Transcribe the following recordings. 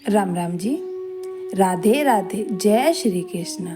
राम राम जी। राधे राधे, जय श्री कृष्ण।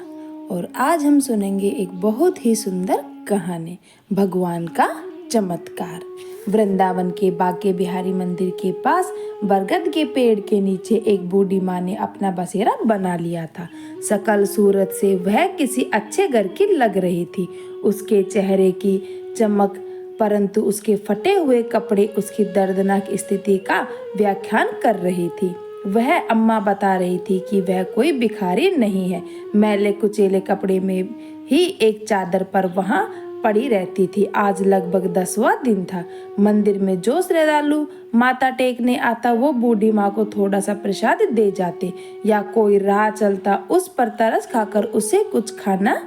और आज हम सुनेंगे एक बहुत ही सुंदर कहानी, भगवान का चमत्कार। वृंदावन के बांके बिहारी मंदिर के पास बरगद के पेड़ के नीचे एक बूढ़ी माँ ने अपना बसेरा बना लिया था। सकल सूरत से वह किसी अच्छे घर की लग रही थी। उसके चेहरे की चमक परंतु उसके फटे हुए कपड़े उसकी दर्दनाक स्थिति का व्याख्यान कर रही थी। वह अम्मा बता रही थी कि वह कोई भिखारी नहीं है, मैले कुचेले कपड़े में ही एक चादर पर वहां पड़ी रहती थी। आज लगभग 10वां दिन था। मंदिर में जो श्रद्धालु माथा टेकने आता वो बूढ़ी माँ को थोड़ा सा प्रसाद दे जाते या कोई राह चलता उस पर तरस खाकर उसे कुछ खाना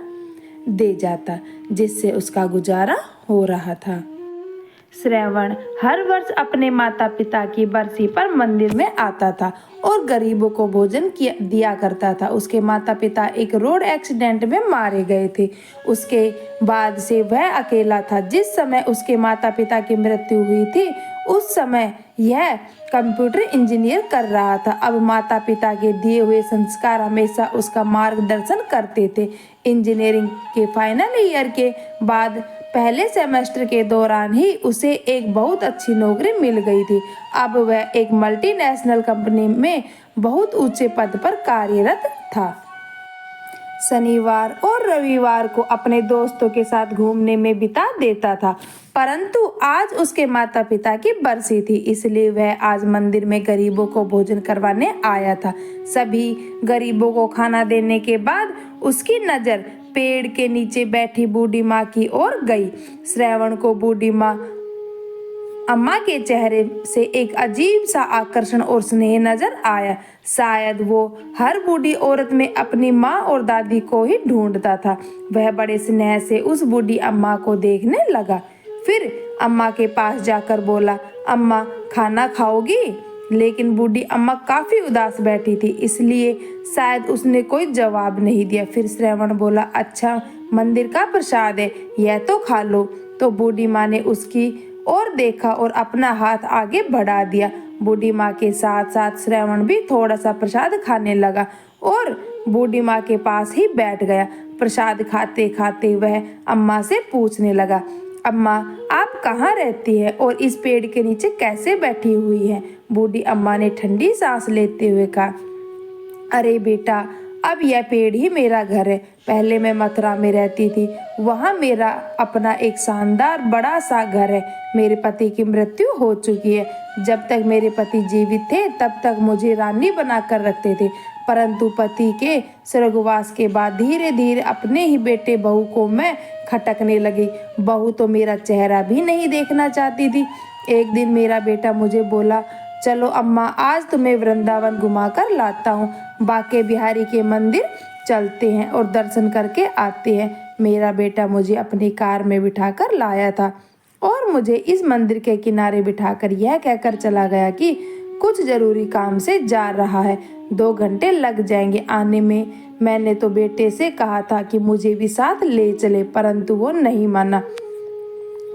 दे जाता, जिससे उसका गुजारा हो रहा था। श्रवण हर वर्ष अपने माता पिता की बरसी पर मंदिर में आता था और गरीबों को भोजन दिया करता था। उसके माता पिता एक रोड एक्सीडेंट में मारे गए थे। उसके बाद से वह अकेला था। जिस समय उसके माता पिता की मृत्यु हुई थी उस समय यह कंप्यूटर इंजीनियर कर रहा था। अब माता पिता के दिए हुए संस्कार हमेशा उसका मार्गदर्शन करते थे। इंजीनियरिंग के फाइनल ईयर के बाद पहले सेमेस्टर के दौरान ही उसे एक बहुत अच्छी नौकरी मिल गई थी। अब वह एक मल्टीनेशनल कंपनी में बहुत ऊंचे पद पर कार्यरत था। शनिवार और रविवार को अपने दोस्तों के साथ घूमने में बिता देता था, परंतु आज उसके माता पिता की बरसी थी, इसलिए वह आज मंदिर में गरीबों को भोजन करवाने आया था। सभी गरीबों को खाना देने के बाद उसकी नज़र पेड़ के नीचे बैठी बूढ़ी माँ की ओर गई। श्रवण को बूढ़ी माँ अम्मा के चेहरे से एक अजीब सा आकर्षण और स्नेह नजर आया। शायद वो हर बूढ़ी औरत में अपनी माँ और दादी को ही ढूंढता था। वह बड़े स्नेह से उस बूढ़ी अम्मा को देखने लगा। फिर अम्मा के पास जाकर बोला, अम्मा खाना खाओगी? लेकिन बूढ़ी अम्मा काफी उदास बैठी थी, इसलिए शायद उसने कोई जवाब नहीं दिया। फिर श्रवण बोला, अच्छा मंदिर का प्रसाद है, यह तो खा लो। तो बूढ़ी माँ ने उसकी और देखा और अपना हाथ आगे बढ़ा दिया। बूढ़ी माँ के साथ साथ श्रवण भी थोड़ा सा प्रसाद खाने लगा और बूढ़ी माँ के पास ही बैठ गया। प्रसाद खाते खाते वह अम्मा से पूछने लगा, अम्मा आप कहाँ रहती है और इस पेड़ के नीचे कैसे बैठी हुई है? बूढ़ी अम्मा ने ठंडी सांस लेते हुए कहा, अरे बेटा, अब यह पेड़ ही मेरा घर है। पहले मैं मथुरा में रहती थी, वहाँ मेरा अपना एक शानदार बड़ा सा घर है। मेरे पति की मृत्यु हो चुकी है। जब तक मेरे पति जीवित थे तब तक मुझे रानी बनाकर रखते थे, परंतु पति के स्वर्गवास के बाद धीरे धीरे अपने ही बेटे बहू को मैं खटकने लगी। बहू तो मेरा चेहरा भी नहीं देखना चाहती थी। एक दिन मेरा बेटा मुझे बोला, चलो अम्मा आज तुम्हें वृंदावन घुमाकर लाता हूँ, बांके बिहारी के मंदिर चलते हैं और दर्शन करके आते हैं। मेरा बेटा मुझे अपनी कार में बिठाकर लाया था और मुझे इस मंदिर के किनारे बिठाकर यह कहकर चला गया कि कुछ जरूरी काम से जा रहा है, 2 घंटे लग जाएंगे आने में। मैंने तो बेटे से कहा था कि मुझे भी साथ ले चले, परंतु वो नहीं माना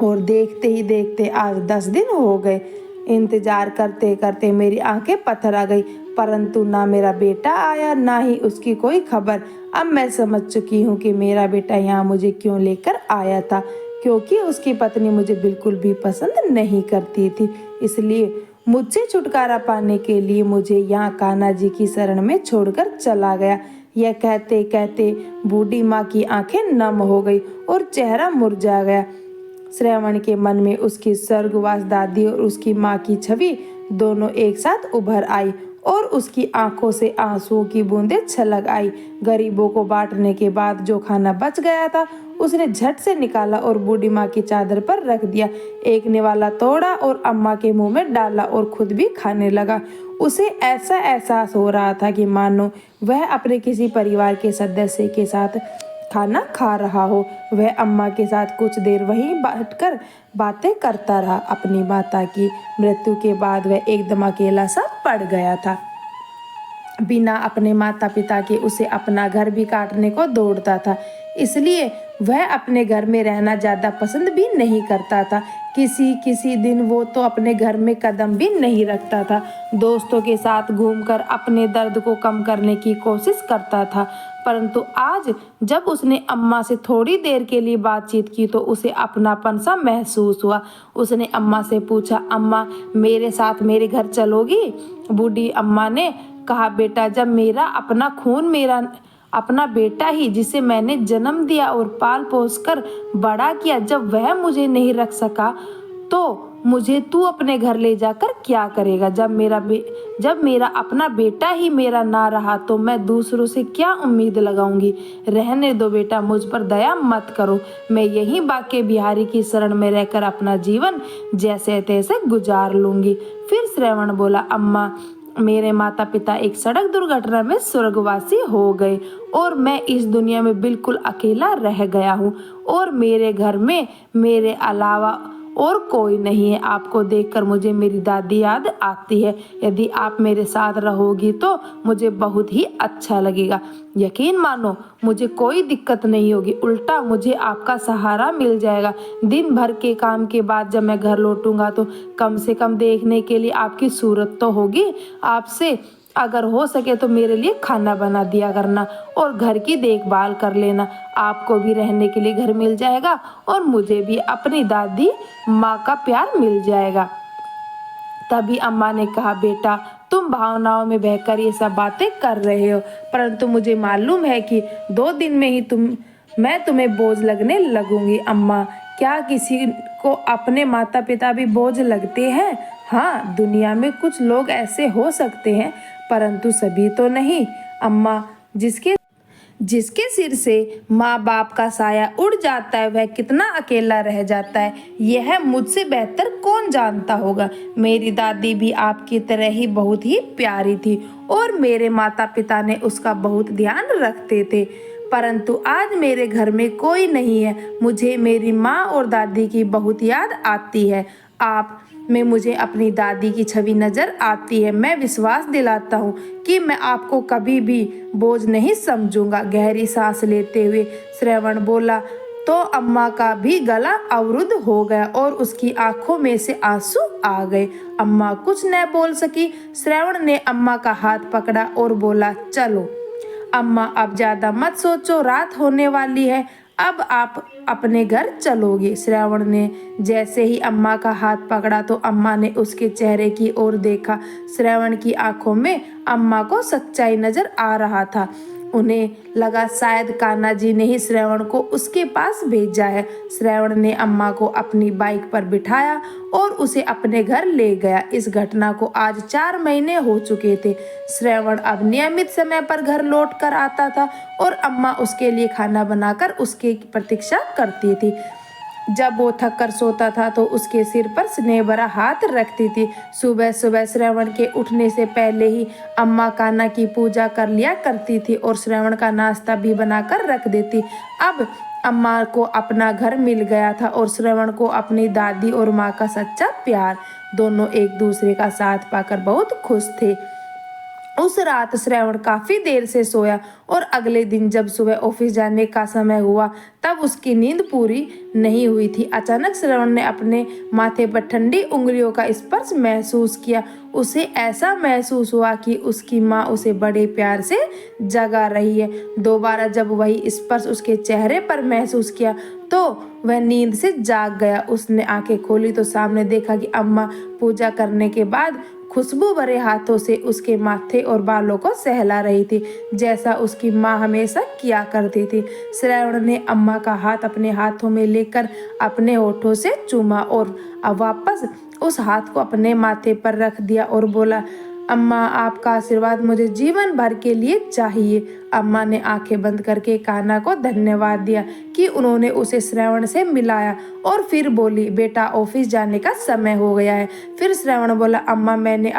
और देखते ही देखते आज 10 दिन हो गए। इंतजार करते करते मेरी आंखें पत्थर आ गई, परंतु ना मेरा बेटा आया ना ही उसकी कोई खबर। अब मैं समझ चुकी हूँ कि मेरा बेटा यहाँ मुझे क्यों लेकर आया था, क्योंकि उसकी पत्नी मुझे बिल्कुल भी पसंद नहीं करती थी। इसलिए मुझसे छुटकारा पाने के लिए मुझे यहाँ कान्हा जी की शरण में छोड़कर चला गया। यह कहते कहते बूढ़ी माँ की आंखें नम हो गई और चेहरा मुरझा गया। श्रवण के मन में उसकी स्वर्गवास दादी और उसकी माँ की छवि दोनों एक साथ उभर आई और उसकी आंखों से आंसुओं की बूंदें छलक आई। गरीबों को बांटने के बाद जो खाना बच गया था उसने झट से निकाला और बूढ़ी माँ की चादर पर रख दिया। एक निवाला तोड़ा और अम्मा के मुंह में डाला और खुद भी खाने लगा। उसे ऐसा एहसास हो रहा था कि मानो वह अपने किसी परिवार के सदस्य के साथ खाना खा रहा हो। वह अम्मा के साथ कुछ देर वहीं बैठकर बातें करता रहा। अपनी माता की मृत्यु के बाद वह एकदम अकेला सा पड़ गया था। बिना अपने माता पिता के उसे अपना घर भी काटने को दौड़ता था, इसलिए वह अपने घर में रहना ज़्यादा पसंद भी नहीं करता था। किसी किसी दिन वो तो अपने घर में कदम भी नहीं रखता था। दोस्तों के साथ घूमकर अपने दर्द को कम करने की कोशिश करता था। परंतु आज जब उसने अम्मा से थोड़ी देर के लिए बातचीत की तो उसे अपनापन सा महसूस हुआ। उसने अम्मा से पूछा, अम्मा मेरे साथ मेरे घर चलोगी? बूढ़ी अम्मा ने कहा, बेटा जब मेरा अपना खून, मेरा अपना बेटा ही जिसे मैंने जन्म दिया और पाल पोस कर बड़ा किया, जब वह मुझे नहीं रख सका तो मुझे तू अपने घर ले जाकर क्या करेगा? जब मेरा अपना बेटा ही मेरा ना रहा तो मैं दूसरों से क्या उम्मीद लगाऊंगी? रहने दो बेटा, मुझ पर दया मत करो। मैं यहीं बांके बिहारी की शरण में रहकर अपना जीवन जैसे तैसे गुजार लूंगी। फिर श्रवण बोला, अम्मा मेरे माता पिता एक सड़क दुर्घटना में स्वर्गवासी हो गए और मैं इस दुनिया में बिल्कुल अकेला रह गया हूँ और मेरे घर में मेरे अलावा और कोई नहीं है। आपको देखकर मुझे मेरी दादी याद आती है। यदि आप मेरे साथ रहोगी तो मुझे बहुत ही अच्छा लगेगा। यकीन मानो मुझे कोई दिक्कत नहीं होगी, उल्टा मुझे आपका सहारा मिल जाएगा। दिन भर के काम के बाद जब मैं घर लौटूंगा तो कम से कम देखने के लिए आपकी सूरत तो होगी। आपसे अगर हो सके तो मेरे लिए खाना बना दिया करना और घर की देखभाल कर लेना। आपको भी रहने के लिए घर मिल जाएगा और मुझे भी अपनी दादी माँ का प्यार मिल जाएगा। तभी अम्मा ने कहा, बेटा तुम भावनाओं में बहकर ये सब बातें कर रहे हो, परंतु मुझे मालूम है कि 2 दिन में ही मैं तुम्हें बोझ लगने लगूंगी। अम्मा, क्या किसी को अपने माता पिता भी बोझ लगते हैं? हाँ, दुनिया में कुछ लोग ऐसे हो सकते हैं, परंतु सभी तो नहीं। अम्मा, जिसके सिर से माँ बाप का साया उड़ जाता है वह कितना अकेला रह जाता है, यह मुझसे बेहतर कौन जानता होगा। मेरी दादी भी आपकी तरह ही बहुत ही प्यारी थी और मेरे माता पिता ने उसका बहुत ध्यान रखते थे, परंतु आज मेरे घर में कोई नहीं है। मुझे मेरी माँ और दादी की बहुत याद आती है। आप में मुझे अपनी दादी की छवि नजर आती है। मैं विश्वास दिलाता हूँ कि मैं आपको कभी भी बोझ नहीं समझूंगा। गहरी सांस लेते हुए श्रवण बोला तो अम्मा का भी गला अवरुद्ध हो गया और उसकी आंखों में से आंसू आ गए। अम्मा कुछ न बोल सकी। श्रवण ने अम्मा का हाथ पकड़ा और बोला, चलो अम्मा अब ज्यादा मत सोचो, रात होने वाली है, अब आप अपने घर चलोगे। श्रवण ने जैसे ही अम्मा का हाथ पकड़ा तो अम्मा ने उसके चेहरे की ओर देखा। श्रवण की आंखों में अम्मा को सच्चाई नजर आ रहा था। उन्हें लगा शायद कान्हा जी ने ही श्रवण को उसके पास भेजा है। श्रवण ने अम्मा को अपनी बाइक पर बिठाया और उसे अपने घर ले गया। इस घटना को आज 4 महीने हो चुके थे। श्रवण अब नियमित समय पर घर लौट कर आता था और अम्मा उसके लिए खाना बनाकर उसकी प्रतीक्षा करती थी। जब वो थक कर सोता था तो उसके सिर पर स्नेह भरा हाथ रखती थी। सुबह सुबह श्रवण के उठने से पहले ही अम्मा कान्हा की पूजा कर लिया करती थी और श्रवण का नाश्ता भी बनाकर रख देती। अब अम्मा को अपना घर मिल गया था और श्रवण को अपनी दादी और माँ का सच्चा प्यार। दोनों एक दूसरे का साथ पाकर बहुत खुश थे। उस रात श्रवण काफी देर से सोया और अगले दिन जब सुबह ऑफिस जाने का समय हुआ तब उसकी नींद पूरी नहीं हुई थी। अचानक श्रवण ने अपने माथे पर ठंडी उंगलियों का स्पर्श महसूस किया। उसे ऐसा महसूस हुआ कि उसकी माँ उसे बड़े प्यार से जगा रही है। दोबारा जब वही स्पर्श उसके चेहरे पर महसूस किया तो वह नींद से जाग गया। उसने आंखें खोली तो सामने देखा कि अम्मा पूजा करने के बाद खुशबू भरे हाथों से उसके माथे और बालों को सहला रही थी, जैसा उसकी माँ हमेशा किया करती थी। श्रवण ने अम्मा का हाथ अपने हाथों में लेकर अपने होठों से चूमा और अब वापस उस हाथ को अपने माथे पर रख दिया और बोला, अम्मा आपका आशीर्वाद मुझे जीवन भर के लिए चाहिए। अम्मा ने आंखें बंद करके कान्हा को धन्यवाद दिया कि उन्होंने उसे श्रवण से मिलाया और फिर बोली, बेटा ऑफिस जाने का समय हो गया है। फिर श्रवण बोला, अम्मा मैंने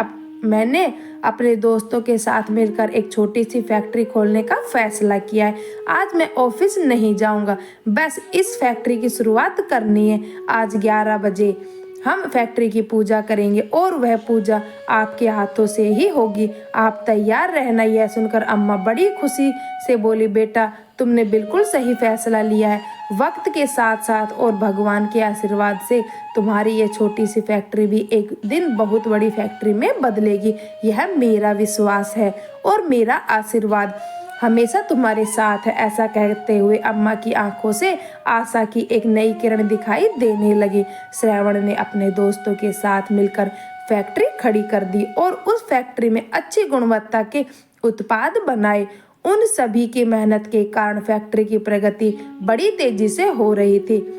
अपने दोस्तों के साथ मिलकर एक छोटी सी फैक्ट्री खोलने का फैसला किया है। आज मैं ऑफिस नहीं जाऊंगा, बस इस फैक्ट्री की शुरुआत करनी है। आज 11 बजे हम फैक्ट्री की पूजा करेंगे और वह पूजा आपके हाथों से ही होगी। आप तैयार रहना। यह सुनकर अम्मा बड़ी खुशी से बोली, बेटा तुमने बिल्कुल सही फैसला लिया है। वक्त के साथ साथ और भगवान के आशीर्वाद से तुम्हारी ये छोटी सी फैक्ट्री भी एक दिन बहुत बड़ी फैक्ट्री में बदलेगी। यह मेरा विश्वास है और मेरा आशीर्वाद हमेशा तुम्हारे साथ है। ऐसा कहते हुए अम्मा की आंखों से आशा की एक नई किरण दिखाई देने लगी। श्रवण ने अपने दोस्तों के साथ मिलकर फैक्ट्री खड़ी कर दी और उस फैक्ट्री में अच्छी गुणवत्ता के उत्पाद बनाए। उन सभी की मेहनत के कारण फैक्ट्री की प्रगति बड़ी तेजी से हो रही थी।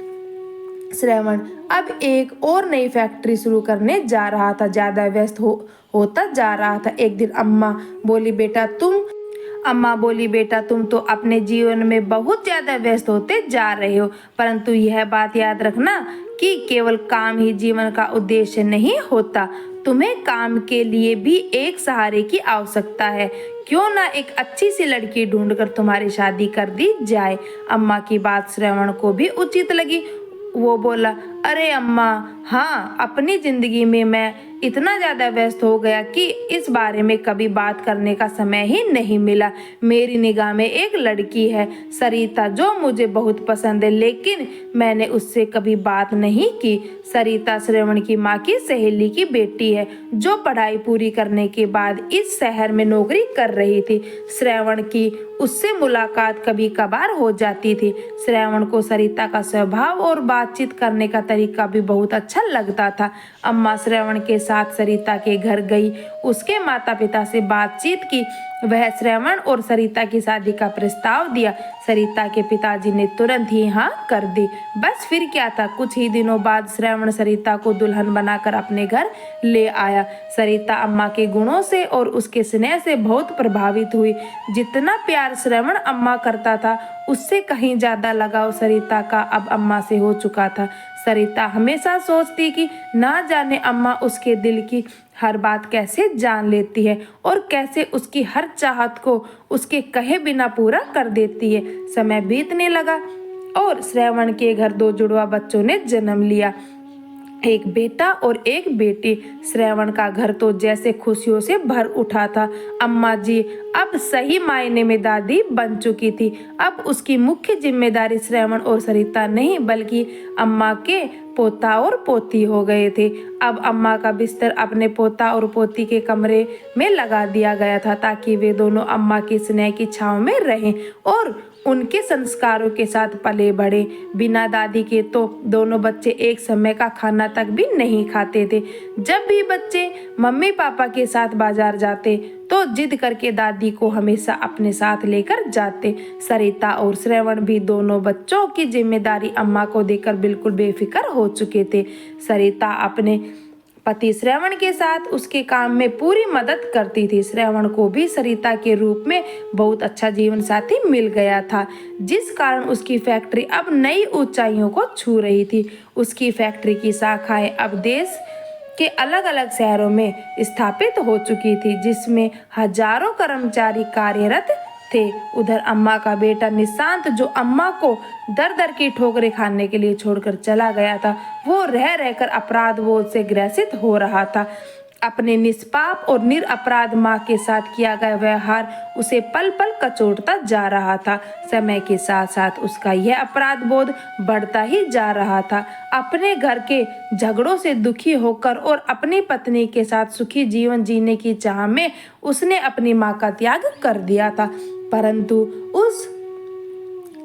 श्रवण अब एक और नई फैक्ट्री शुरू करने जा रहा था, ज्यादा व्यस्त होता जा रहा था। एक दिन अम्मा बोली, बेटा तुम तो अपने जीवन में बहुत ज्यादा व्यस्त होते जा रहे हो, परंतु यह बात याद रखना कि केवल काम ही जीवन का उद्देश्य नहीं होता। तुम्हें काम के लिए भी एक सहारे की आवश्यकता है। क्यों ना एक अच्छी सी लड़की ढूंढकर तुम्हारी शादी कर दी जाए। अम्मा की बात श्रवण को भी उचित लगी। वो बोला, अरे अम्मा, हाँ, अपनी जिंदगी में मैं इतना ज्यादा व्यस्त हो गया कि इस बारे में कभी बात करने का समय ही नहीं मिला। मेरी निगाह में एक लड़की है, सरिता, जो मुझे बहुत पसंद है, लेकिन मैंने उससे कभी बात नहीं की। सरिता श्रवण की माँ की सहेली की बेटी है, जो पढ़ाई पूरी करने के बाद इस शहर में नौकरी कर रही थी। श्रवण की उससे मुलाकात कभी कभार हो जाती थी। श्रवण को सरिता का स्वभाव और बातचीत करने का तरीका भी बहुत अच्छा लगता था। अम्मा श्रवण के साथ सरिता के घर गई, उसके माता पिता से बातचीत की। वह श्रवण और सरिता की शादी का प्रस्ताव दिया। सरिता के पिताजी ने तुरंत ही हाँ कर दी। बस फिर क्या था, कुछ ही दिनों बाद श्रवण सरिता को दुल्हन बनाकर अपने घर ले आया। सरिता अम्मा के गुणों से और उसके स्नेह से बहुत प्रभावित हुई। जितना प्यार श्रवण अम्मा करता था, उससे कहीं ज्यादा लगाव सरिता का अब अम्मा से हो चुका था। सरिता हमेशा सोचती कि ना जाने अम्मा उसके दिल की हर बात कैसे जान लेती है और कैसे उसकी हर चाहत को उसके कहे बिना पूरा कर देती है। समय बीतने लगा और श्रवण के घर 2 जुड़वा बच्चों ने जन्म लिया, एक बेटा और एक बेटी। श्रवण का घर तो जैसे खुशियों से भर उठा था। अम्मा जी अब सही मायने में दादी बन चुकी थी। अब उसकी मुख्य जिम्मेदारी श्रवण और सरिता नहीं, बल्कि अम्मा के पोता और पोती हो गए थे। अब अम्मा का बिस्तर अपने पोता और पोती के कमरे में लगा दिया गया था, ताकि वे दोनों अम्मा की स्नेह की छांव में रहें और उनके संस्कारों के साथ पले बढ़े। बिना दादी के तो दोनों बच्चे एक समय का खाना तक भी नहीं खाते थे। जब भी बच्चे मम्मी पापा के साथ बाजार जाते तो जिद करके दादी को हमेशा अपने साथ लेकर जाते। सरिता और श्रवण भी दोनों बच्चों की जिम्मेदारी अम्मा को देकर बिल्कुल बेफिक्र हो चुके थे। सरिता अपने पति श्रवण के साथ उसके काम में पूरी मदद करती थी। श्रवण को भी सरिता के रूप में बहुत अच्छा जीवन साथी मिल गया था, जिस कारण उसकी फैक्ट्री अब नई ऊंचाइयों को छू रही थी। उसकी फैक्ट्री की शाखाएं अब देश के अलग अलग शहरों में स्थापित हो चुकी थी, जिसमें हजारों कर्मचारी कार्यरत थे। उधर अम्मा का बेटा निशांत, जो अम्मा को दर दर की ठोकरें खाने के लिए छोड़कर चला गया था, वो रह रहकर अपराध बोध से ग्रसित हो रहा था। अपने निष्पाप और निरपराध माँ के साथ किया गया व्यवहार उसे पल पल कचोटता जा रहा था। समय के साथ साथ उसका यह अपराध बोध बढ़ता ही जा रहा था। अपने घर के झगड़ों से दुखी होकर और अपनी पत्नी के साथ सुखी जीवन जीने की चाह में उसने अपनी माँ का त्याग कर दिया था, परंतु उस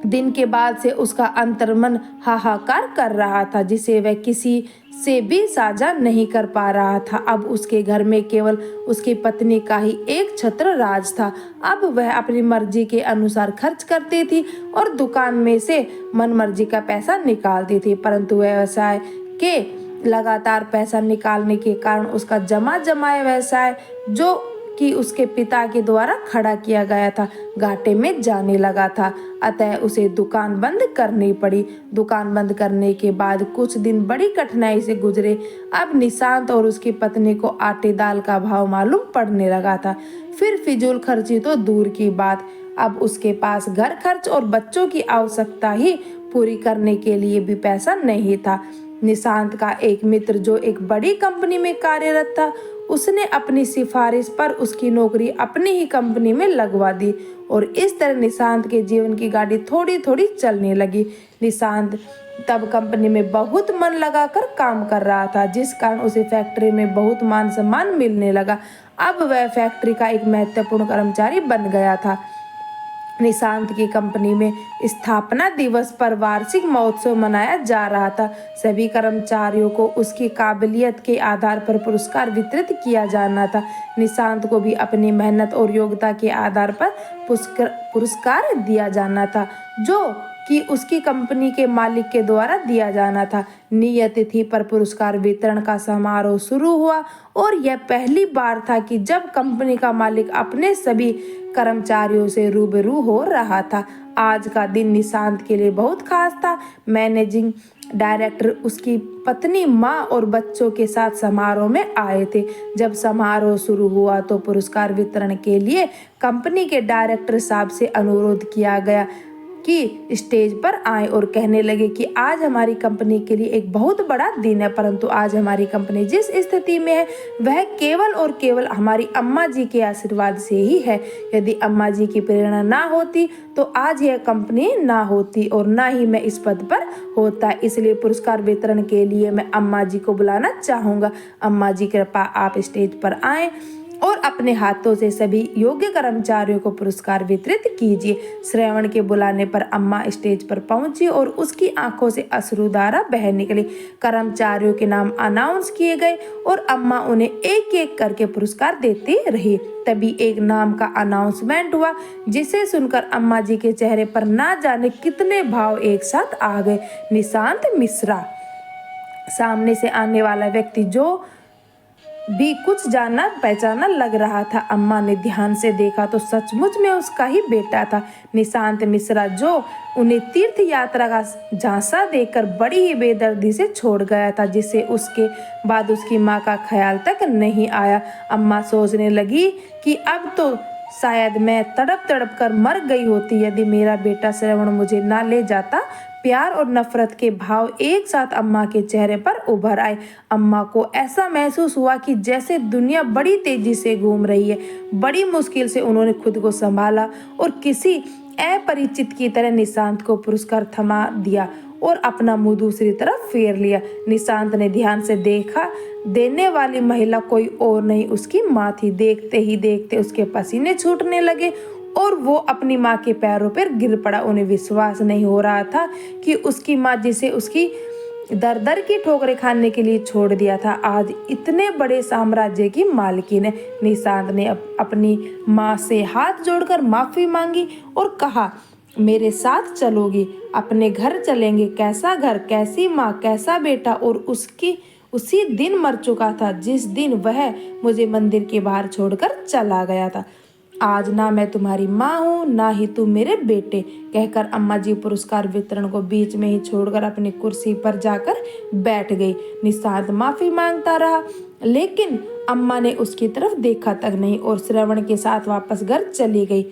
दिन के बाद से उसका अंतर्मन हाहाकार कर रहा था, जिसे वह किसी से भी साझा नहीं कर पा रहा था। अब उसके घर में केवल उसकी पत्नी का ही एक छत्र राज था। अब वह अपनी मर्जी के अनुसार खर्च करती थी और दुकान में से मनमर्जी का पैसा निकालती थी, परंतु व्यवसाय के लगातार पैसा निकालने के कारण उसका जमा जमाया व्यवसाय, जो कि उसके पिता के द्वारा खड़ा किया गया था, घाटे में जाने लगा था। अतः उसे दुकान बंद करनी पड़ी। दुकान बंद करने के बाद कुछ दिन बड़ी कठिनाई से गुजरे। अब निशांत और उसकी पत्नी को आटे दाल का भाव मालूम पड़ने लगा था। फिर फिजूल खर्ची तो दूर की बात, अब उसके पास घर खर्च और बच्चों की आवश्यकता ही पूरी करने के लिए भी पैसा नहीं था। निशांत का एक मित्र, जो एक बड़ी कंपनी में कार्यरत था, उसने अपनी सिफारिश पर उसकी नौकरी अपनी ही कंपनी में लगवा दी और इस तरह निशांत के जीवन की गाड़ी थोड़ी थोड़ी चलने लगी। निशांत तब कंपनी में बहुत मन लगाकर काम कर रहा था, जिस कारण उसे फैक्ट्री में बहुत मान सम्मान मिलने लगा। अब वह फैक्ट्री का एक महत्वपूर्ण कर्मचारी बन गया था। निशांत की कंपनी में स्थापना दिवस पर वार्षिक महोत्सव मनाया जा रहा था। सभी कर्मचारियों को उसकी काबिलियत के आधार पर पुरस्कार वितरित किया जाना था। निशांत को भी अपनी मेहनत और योग्यता के आधार पर पुरस्कार दिया जाना था, जो कि उसकी कंपनी के मालिक के द्वारा दिया जाना था। नियत तिथि पर पुरस्कार वितरण का समारोह शुरू हुआ और यह पहली बार था कि जब कंपनी का मालिक अपने सभी कर्मचारियों से रूबरू हो रहा था। आज का दिन निशांत के लिए बहुत खास था। मैनेजिंग डायरेक्टर, उसकी पत्नी, माँ और बच्चों के साथ समारोह में आए थे। जब समारोह शुरू हुआ तो पुरस्कार वितरण के लिए कंपनी के डायरेक्टर साहब से अनुरोध किया गया कि स्टेज पर आए और कहने लगे कि आज हमारी कंपनी के लिए एक बहुत बड़ा दिन है, परंतु आज हमारी कंपनी जिस स्थिति में है वह केवल और केवल हमारी अम्मा जी के आशीर्वाद से ही है। यदि अम्मा जी की प्रेरणा ना होती तो आज यह कंपनी ना होती और ना ही मैं इस पद पर होता। इसलिए पुरस्कार वितरण के लिए मैं अम्मा जी को बुलाना चाहूँगा। अम्मा जी कृपया आप स्टेज पर आएँ और अपने हाथों से सभी योग्य कर्मचारियों को पुरस्कार वितरित कीजिए। श्रवण के बुलाने पर अम्मा स्टेज पर पहुंची और उसकी आंखों से अश्रुधारा बह निकली। कर्मचारियों के नाम अनाउंस किए गए और अम्मा उन्हें एक एक करके पुरस्कार देती रही। तभी एक नाम का अनाउंसमेंट हुआ, जिसे सुनकर अम्मा जी के चेहरे पर ना जाने कितने भाव एक साथ आ गए। निशांत मिश्रा। सामने से आने वाला व्यक्ति जो भी कुछ जाना पहचाना लग रहा था। अम्मा ने ध्यान से देखा तो सचमुच में उसका ही बेटा था, निशांत मिश्रा, जो उन्हें तीर्थ यात्रा का झांसा देकर बड़ी ही बेदर्दी से छोड़ गया था, जिसे उसके बाद उसकी माँ का ख्याल तक नहीं आया। अम्मा सोचने लगी कि अब तो शायद मैं तड़प तड़प कर मर गई होती यदि मेरा बेटा श्रवण मुझे ना ले जाता। प्यार और नफरत के भाव एक साथ अम्मा के चेहरे पर उभर आए। अम्मा को ऐसा महसूस हुआ कि जैसे दुनिया बड़ी तेजी से घूम रही है। बड़ी मुश्किल से उन्होंने खुद को संभाला और किसी अपरिचित की तरह निशांत को पुरस्कार थमा दिया और अपना मुंह दूसरी तरफ फेर लिया। निशांत ने ध्यान से देखा, देने वाली महिला कोई और नहीं उसकी माँ थी। देखते ही देखते उसके पसीने छूटने लगे और वो अपनी माँ के पैरों पर गिर पड़ा। उन्हें विश्वास नहीं हो रहा था कि उसकी माँ, जिसे उसकी दर दर की ठोकरें खाने के लिए छोड़ दिया था, आज इतने बड़े साम्राज्य की मालकिन है। निशांत ने अपनी माँ से हाथ जोड़कर माफी मांगी और कहा, मेरे साथ चलोगी, अपने घर चलेंगे। कैसा घर, कैसी माँ, कैसा बेटा। और उसकी उसी दिन मर चुका था जिस दिन वह मुझे मंदिर के बाहर छोड़कर चला गया था। आज ना मैं तुम्हारी माँ हूँ, ना ही तुम मेरे बेटे, कहकर अम्मा जी पुरस्कार वितरण को बीच में ही छोड़कर अपनी कुर्सी पर जाकर बैठ गई। निशांत माफी मांगता रहा, लेकिन अम्मा ने उसकी तरफ देखा तक नहीं और श्रवण के साथ वापस घर चली गई।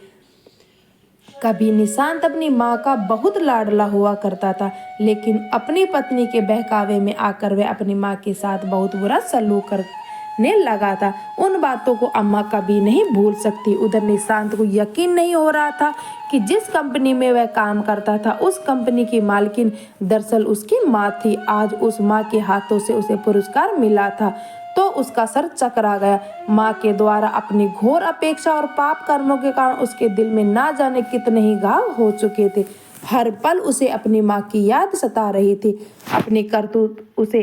कभी निशांत अपनी माँ का बहुत लाडला हुआ करता था, लेकिन अपनी पत्नी के बहकावे में आकर वह अपनी माँ के साथ बहुत बुरा सलूक करने लगा था। उन बातों को अम्मा कभी नहीं भूल सकती। उधर निशांत को यकीन नहीं हो रहा था कि जिस कंपनी में वह काम करता था उस कंपनी की मालकिन दरअसल उसकी माँ थी। आज उस माँ के हाथों से उसे पुरस्कार मिला था तो उसका सर चकरा गया। माँ के द्वारा अपनी घोर अपेक्षा और पाप कर्मों के कारण उसके दिल में ना जाने कितने ही घाव हो चुके थे। हर पल उसे अपनी माँ की याद सता रही थी। अपनी करतूत उसे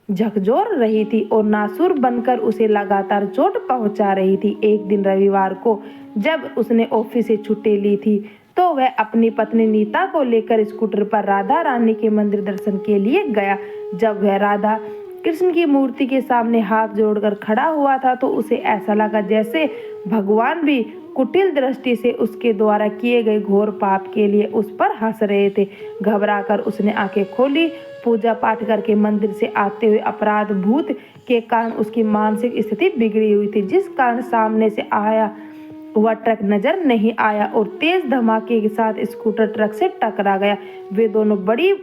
झकझोर रही थी और नासुर बनकर उसे लगातार चोट पहुंचा रही थी। एक दिन रविवार को जब उसने ऑफिस से छुट्टी ली थी तो वह अपनी पत्नी नीता को लेकर स्कूटर पर राधा रानी के मंदिर दर्शन के लिए गया। जब वह राधा कृष्ण की मूर्ति के सामने हाथ जोड़कर खड़ा हुआ था तो उसे ऐसा लगा जैसे भगवान भी कुटिल दृष्टि से उसके द्वारा किए गए घोर पाप के लिए उस पर हंस रहे थे। घबराकर उसने आंखें खोली। पूजा पाठ करके मंदिर से आते हुए अपराध भूत के कारण उसकी मानसिक स्थिति बिगड़ी हुई थी, जिस कारण सामने से आया हुआ ट्रक नजर नहीं आया और तेज धमाके के साथ स्कूटर ट्रक से टकरा गया। वे दोनों बड़ी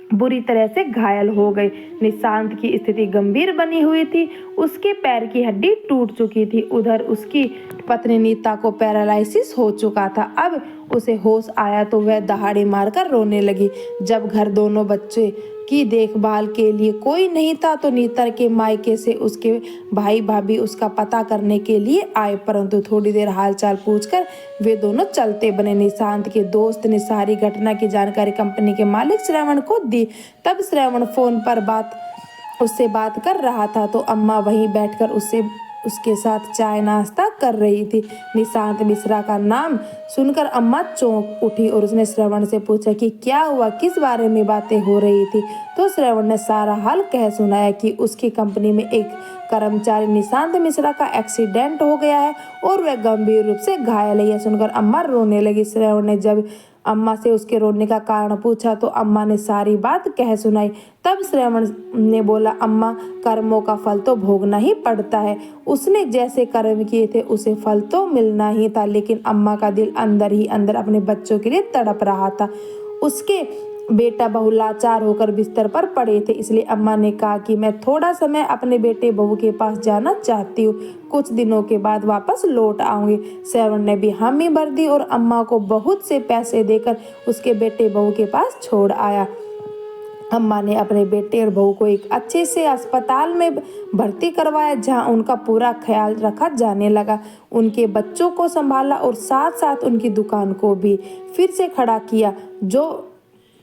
बुरी तरह से घायल हो गई। निशांत की स्थिति गंभीर बनी हुई थी, उसके पैर की हड्डी टूट चुकी थी। उधर उसकी पत्नी नीता को पैरालिसिस हो चुका था। अब उसे होश आया तो वह दहाड़े मारकर रोने लगी। जब घर दोनों बच्चे की देखभाल के लिए कोई नहीं था तो नीता के मायके से उसके भाई भाभी उसका पता करने के लिए आए, परंतु थोड़ी देर हालचाल पूछकर वे दोनों चलते बने। निशांत के दोस्त ने सारी घटना की जानकारी कंपनी के मालिक श्रवण को दी। तब श्रवण फोन पर उससे बात कर रहा था तो अम्मा वहीं बैठकर उसके साथ चाय नाश्ता कर रही थी। निशांत मिश्रा का नाम सुनकर अम्मा चौंक उठी और उसने श्रवण से पूछा कि क्या हुआ, किस बारे में बातें हो रही थी। तो श्रवण ने सारा हाल कह सुनाया कि उसकी कंपनी में एक कर्मचारी निशांत मिश्रा का एक्सीडेंट हो गया है और वह गंभीर रूप से घायल है। यह सुनकर अम्मा रोने लगी। श्रवण ने जब अम्मा से उसके रोने का कारण पूछा तो अम्मा ने सारी बात कह सुनाई। तब श्रवण ने बोला, अम्मा, कर्मों का फल तो भोगना ही पड़ता है। उसने जैसे कर्म किए थे उसे फल तो मिलना ही था। लेकिन अम्मा का दिल अंदर ही अंदर अपने बच्चों के लिए तड़प रहा था। उसके बेटा बहू लाचार होकर बिस्तर पर पड़े थे, इसलिए अम्मा ने कहा कि मैं थोड़ा समय अपने बेटे बहू के पास जाना चाहती हूँ, कुछ दिनों के बाद वापस लौट आऊंगी। श्रवण ने भी हामी भर दी और अम्मा को बहुत से पैसे देकर उसके बेटे बहू के पास छोड़ आया। अम्मा ने अपने बेटे और बहू को एक अच्छे से अस्पताल में भर्ती करवाया जहां उनका पूरा ख्याल रखा जाने लगा। उनके बच्चों को संभाला और साथ साथ उनकी दुकान को भी फिर से खड़ा किया। जो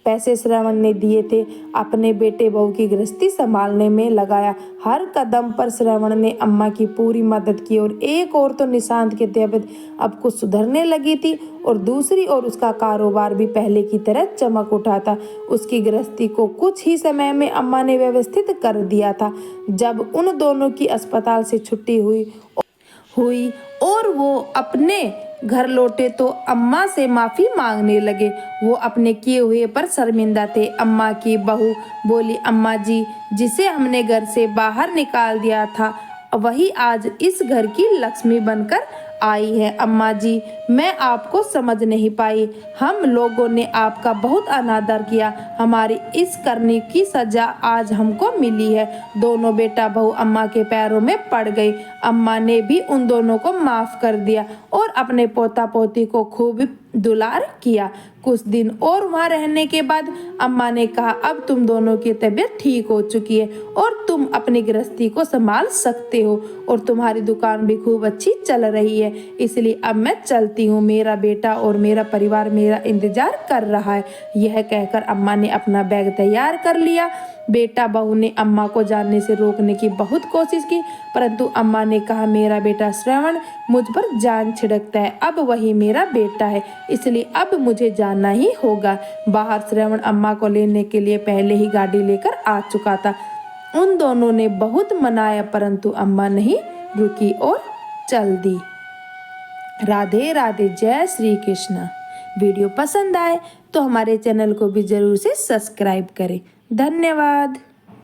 पैसे श्रवण ने दिए थे अपने बेटे बहू की गृहस्थी संभालने में लगाया। हर कदम पर श्रवण ने अम्मा की पूरी मदद की और एक और तो निशांत की तबीयत अब कुछ सुधरने लगी थी और दूसरी ओर उसका कारोबार भी पहले की तरह चमक उठा था। उसकी गृहस्थी को कुछ ही समय में अम्मा ने व्यवस्थित कर दिया था। जब उन दोनों की अस्पताल से छुट्टी हुई और वो अपने घर लौटे तो अम्मा से माफ़ी मांगने लगे। वो अपने किए हुए पर शर्मिंदा थे। अम्मा की बहू बोली, अम्मा जी, जिसे हमने घर से बाहर निकाल दिया था वही आज इस घर की लक्ष्मी बनकर आई है। अम्मा जी, मैं आपको समझ नहीं पाई। हम लोगों ने आपका बहुत अनादर किया। हमारी इस करने की सजा आज हमको मिली है। दोनों बेटा बहू अम्मा के पैरों में पड़ गई। अम्मा ने भी उन दोनों को माफ कर दिया और अपने पोता पोती को खूब दुलार किया। कुछ दिन और वहाँ रहने के बाद अम्मा ने कहा, अब तुम दोनों की तबीयत ठीक हो चुकी है और तुम अपनी गृहस्थी को संभाल सकते हो और तुम्हारी दुकान भी खूब अच्छी चल रही है, इसलिए अब मैं चलती हूँ। मेरा बेटा और मेरा परिवार मेरा इंतजार कर रहा है। यह कहकर अम्मा ने अपना बैग तैयार कर लिया। बेटा बहू ने अम्मा को जाने से रोकने की बहुत कोशिश की, परंतु अम्मा ने कहा, मेरा बेटा श्रवण मुझ पर जान छिड़कता है, अब वही मेरा बेटा है, इसलिए अब मुझे जाना ही होगा। बाहर श्रवण अम्मा को लेने के लिए पहले ही गाड़ी लेकर आ चुका था। उन दोनों ने बहुत मनाया परंतु अम्मा नहीं रुकी और चल दी। राधे राधे, जय श्री कृष्ण। वीडियो पसंद आए तो हमारे चैनल को भी जरूर से सब्सक्राइब करें। धन्यवाद।